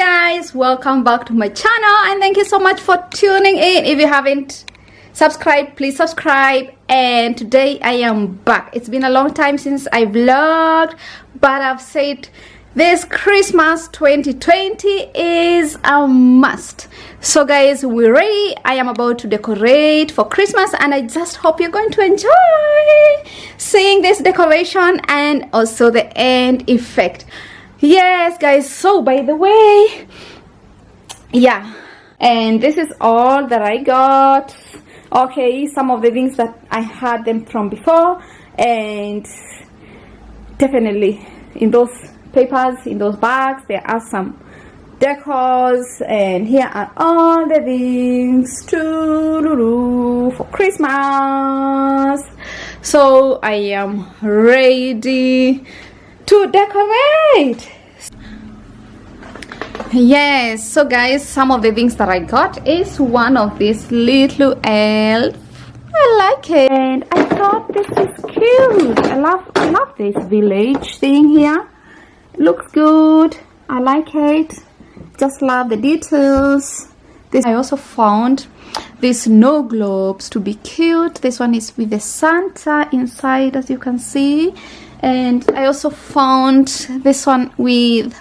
guys, welcome back to my channel and thank you so much for tuning in. If you haven't subscribed, please subscribe. And today I am back. It's been a long time since I vlogged, but I've said this Christmas 2020 is a must. So guys, we're ready. I am about to decorate for Christmas and I just hope you're going to enjoy seeing this decoration and also the end effect. Yes guys, so by the way, yeah, and this is all that I got. Okay, some of the things that I had them from before, and definitely in those papers, in those bags, there are some decors, and here are all the things for Christmas. So I am ready to decorate. Yes, so guys, some of the things that I got is one of these little elf. I like it and I thought this is cute. I love this village thing here. It looks good. I like it. Just love the details. This I also found these snow globes to be cute. This one is with the Santa inside, as you can see. And I also found this one with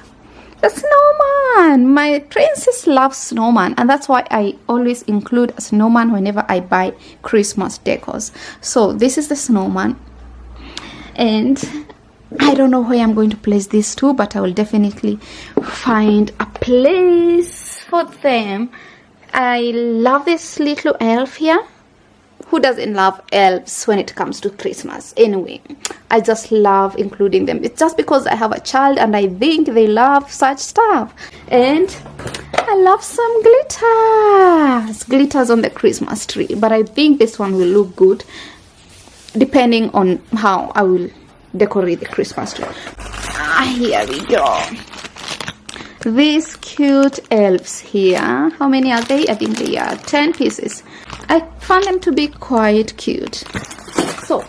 the snowman. My princess loves snowman, and that's why I always include a snowman whenever I buy Christmas decors. So this is the snowman, and I don't know where I'm going to place these two, but I will definitely find a place for them. I love this little elf here. Who doesn't love elves when it comes to Christmas? Anyway, I just love including them. It's just because I have a child and I think they love such stuff. And I love some glitters on the Christmas tree. But I think this one will look good depending on how I will decorate the Christmas tree. Here we go. These cute elves here. How many are they? I think they are 10 pieces. I found them to be quite cute. So,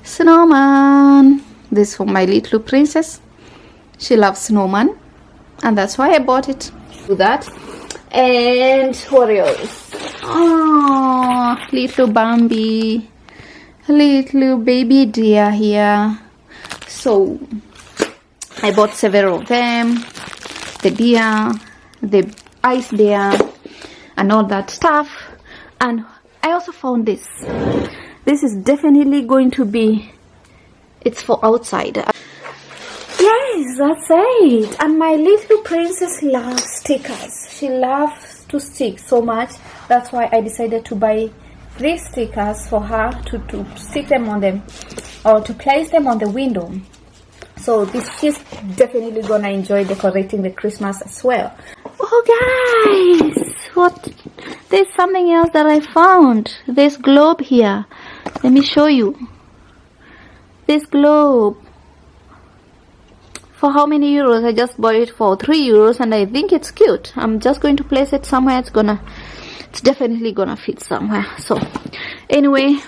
snowman. This for my little princess. She loves snowman, and that's why I bought it. Do that. And what else? Oh, little Bambi, little baby deer here. So I bought several of them. The deer, the ice bear, and all that stuff. And I also found this. This is definitely going to be, it's for outside. Yes, that's it. And my little princess loves stickers. She loves to stick so much. That's why I decided to buy these stickers for her to stick them on them, or to place them on the window. So she's definitely gonna enjoy decorating the Christmas as well. Oh guys, there's something else that I found. This globe here. Let me show you. This globe. For how many euros? I just bought it for 3 euros and I think it's cute. I'm just going to place it somewhere. It's definitely gonna fit somewhere. So anyway,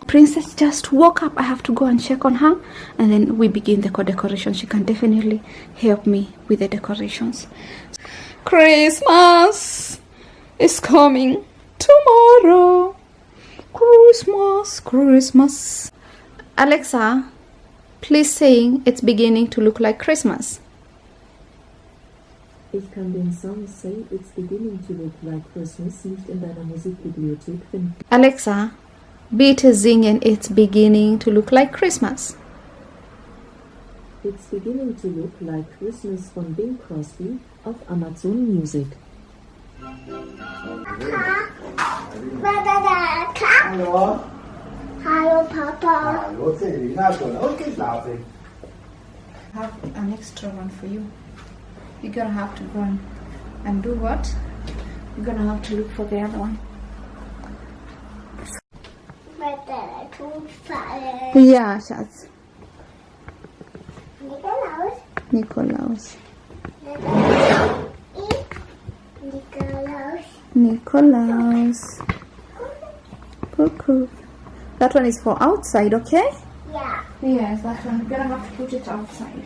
Princess just woke up. I have to go and check on her, and then we begin the decoration. She can definitely help me with the decorations. Christmas is coming tomorrow. Christmas. Alexa, please sing "It's beginning to look like Christmas." Ich kann den Song Say It's Beginning to Look Like Christmas nicht in deiner Musikbibliothek finden. Alexa, bitte singen "It's beginning to look like Christmas." It's Beginning to Look Like Christmas von Bing Crosby auf Amazon Music. Hallo. Hallo Papa. Hallo Selina, schon ausgeschlafen. I have an extra one for you. You're gonna have to go and do what? You're gonna have to look for the other one. Ja, Schatz. Nikolaus. Cuckoo. That one is for outside, okay? Yeah. Yes, that one. We're gonna have to put it outside.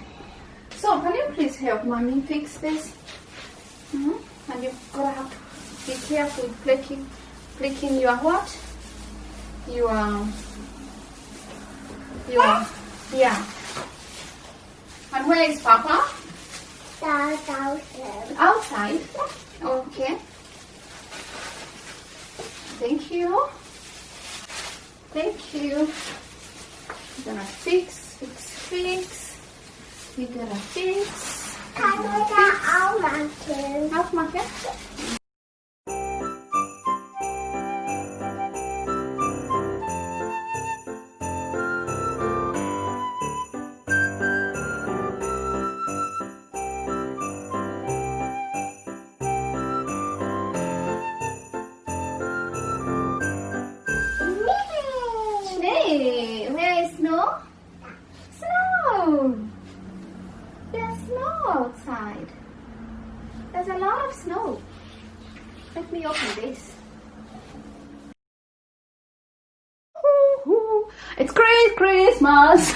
So, can you please help mommy fix this? And you're gonna have to be careful clicking your what? Yeah. And where is Papa? Outside. Okay. Thank you. Thank you. We're gonna fix. We're gonna fix. Aufmachen. Schnee. Where is snow? Snow. There's snow outside. There's a lot of snow. Let me open this. It's Christmas.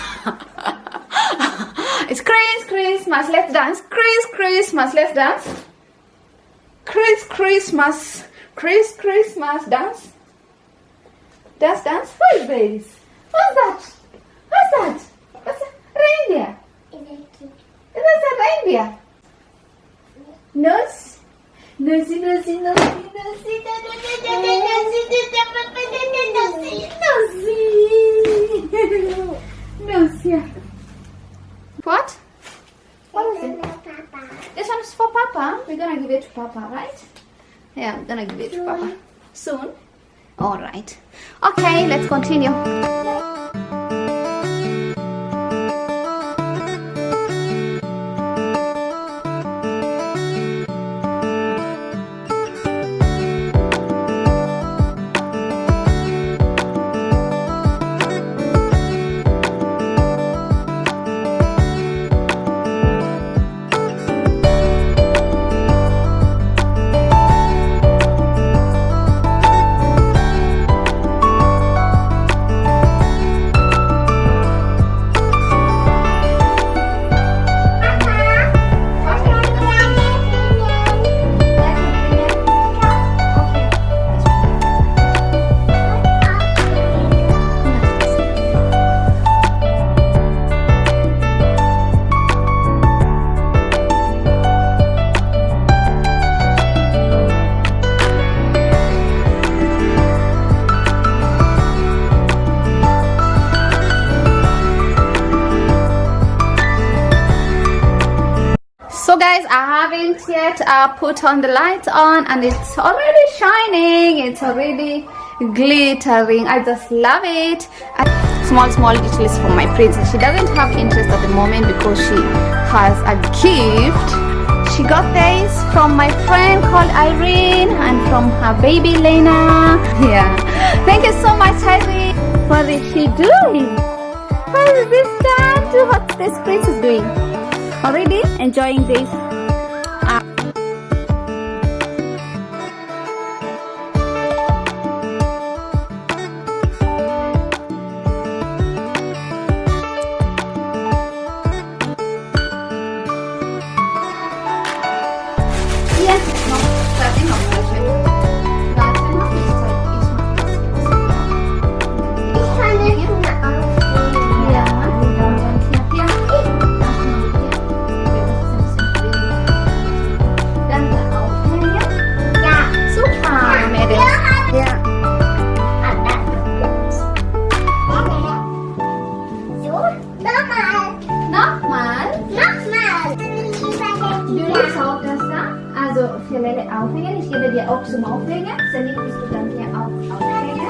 It's Christmas. Let's dance. Christmas. Let's dance. Christmas. Dance. Dance. What is this? What's that? What's a reindeer? Is that a reindeer? Nose. Nosy. What? What is it? This one is for Papa. We're gonna give it to Papa, right? Yeah, we're gonna give it to Papa. Soon? Alright. Okay, let's continue. So guys, I haven't yet put on the lights on, and it's already shining. It's already glittering. I just love it. Small details for my princess. She doesn't have interest at the moment because she has a gift. She got this from my friend called Irene and from her baby Lena. Yeah. Thank you so much, Irene. What is she doing? What is this done? What's this princess doing? Already enjoying this. Aufhängen. Ich gebe dir auch zum Aufhängen. Sandy, willst du dann hier auch aufhängen?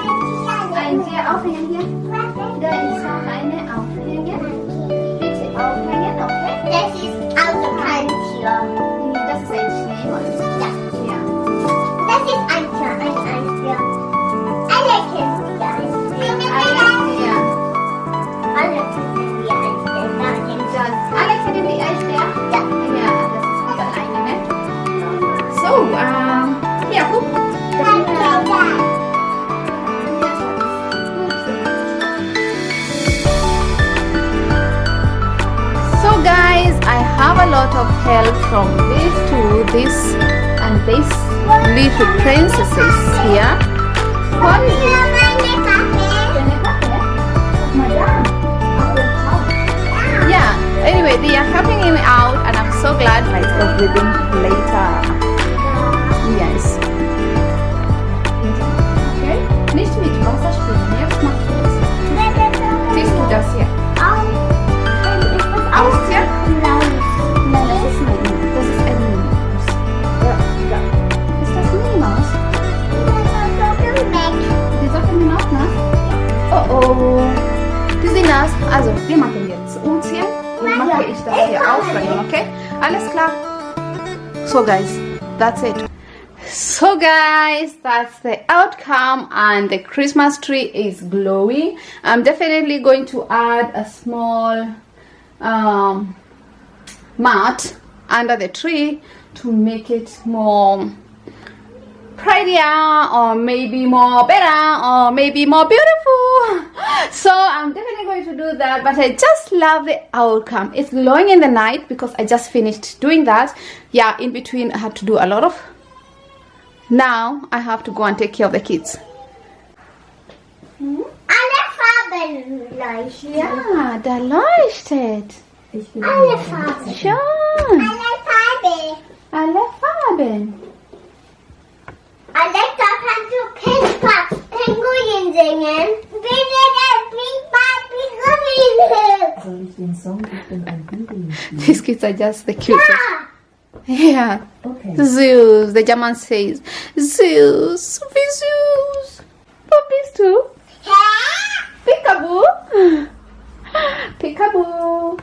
Ein hier aufhängen hier. Da ist auch eine aufhängen. Bitte aufhängen, okay? Das ist Autopantier. Das ist ein Schneemann. Ja. Ja. Das ist ein Eisbär. Alle kennen wir Eisbär. Ja. Alle kennen wir Eisbär. Alle kennen die Eisbär? Ja. Ja, das ist überall eine, ne? So, hier, guck. elf from these two, this and this little princesses here. What is Yeah, anyway, they are helping him out, and I'm so glad I stop reading later. Yes. Okay, nicht mit Wasser spielen, jetzt machst du das. Siehst du das hier? Ausziehen? Das ist ein Minimaus. Ja. Ist das Minnie Maus? Die Socken sind auch nass? Oh oh. Die sind nass. Also, wir machen jetzt umziehen. Und mache ich das hier aufhängen, okay? Alles klar. So guys, that's it. So guys, that's the outcome, and the Christmas tree is glowing. I'm definitely going to add a small mat under the tree to make it more prettier, or maybe more better, or maybe more beautiful. So I'm definitely going to do that, but I just love the outcome. It's glowing in the night because I just finished doing that. Yeah, in between I had to do a lot of. Now I have to go and take care of the kids. Alle Farben leuchten. Ja, da leuchtet. Alle Farben. Schon. Alle Farben. Alle Farben. Alexa, kannst du Pispatz Pinguin singen? Bitte der Pispatz Pinguin. Soll ich den Song Ich bin ein Pinguin spielen? These kids are just the cutest. Yeah. Okay. Zeus. The German says, Zeus, wie süß. Wo bist du? Peekaboo. Peekaboo.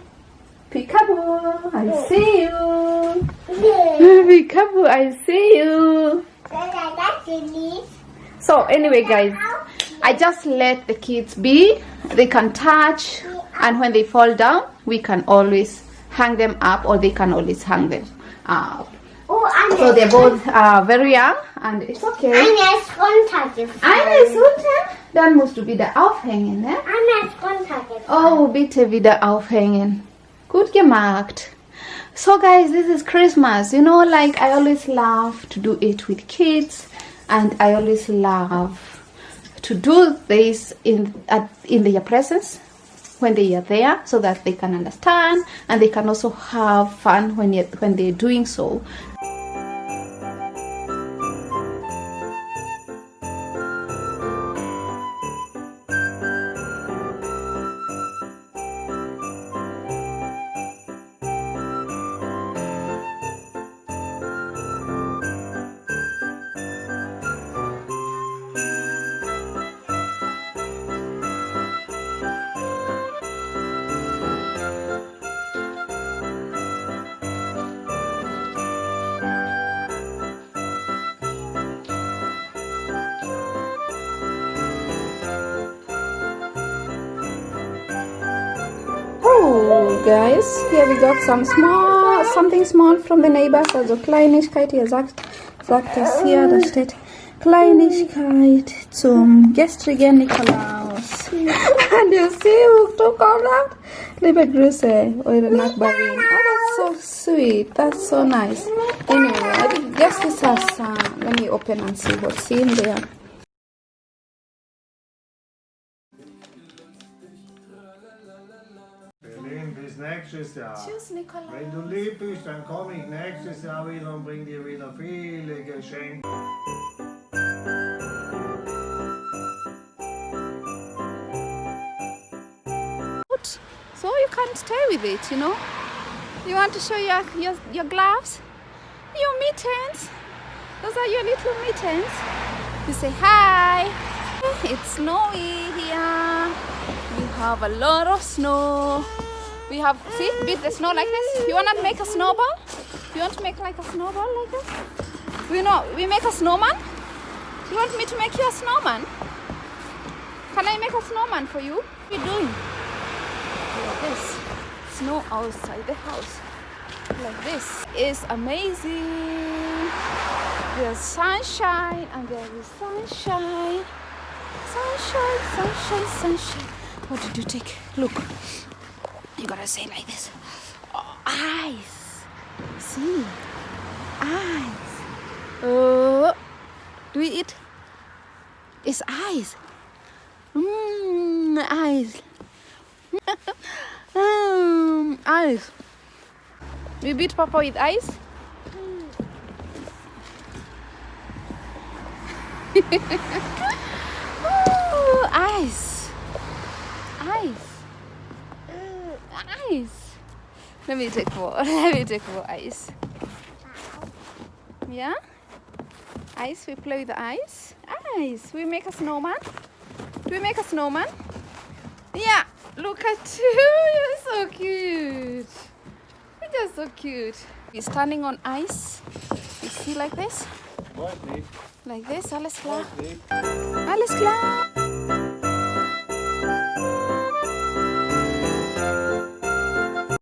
Peekaboo. I see you. Peekaboo, I see you. So anyway guys, I just let the kids be. They can touch, and when they fall down we can always hang them up, or they can always hang them up. So they're both very young, and it's okay. Einer ist runtergefallen. Eine ist unten, dann musst du wieder aufhängen, ne? Einer ist runtergefallen. Oh, bitte wieder aufhängen. Gut gemacht. So guys, this is Christmas. You know, like I always love to do it with kids, and I always love to do this in their presence when they are there, so that they can understand and they can also have fun when they're doing so. Oh, guys, here we got something small from the neighbors. Also Kleinigkeit, hier sagt das hier, da steht Kleinigkeit zum gestrigen Nikolaus. And you see who took all that? Liebe Grüße, eure Nachbarin. Oh, that's so sweet. That's so nice. Anyway, I guess this has, let me open and see what's in there. Bis nächstes Jahr. Tschüss, Nikolaus. Wenn du lieb bist, dann komme ich nächstes Jahr wieder und bring dir wieder viele Geschenke. So you can stay with it, you know. You want to show your gloves, your mittens. Those are your little mittens. You say hi. It's snowy here. We have a lot of snow. We have, see, beat the snow like this. You want to make a snowball? You want to make like a snowball like this? We make a snowman. You want me to make you a snowman? Can I make a snowman for you? What are you doing? Like this. Snow outside the house. Like this. It's amazing. There's sunshine, and there is sunshine. Sunshine, sunshine, sunshine. What did you take? Look. You gotta say like this. Oh, ice. See, eyes. Oh, do we eat? It's eyes. Eyes. Eyes. We beat Papa with eyes. Ooh, eyes. Eyes. Eyes. Let me take more. Let me take more eyes. Yeah? Eyes. We play with the eyes. Eyes. We make a snowman. Do we make a snowman? Yeah. Look at you. You're so cute. You're just so cute. He's standing on ice. You see like this? Mooi, lief. Like this. Alles klar. Mooi, lief. Alles klar.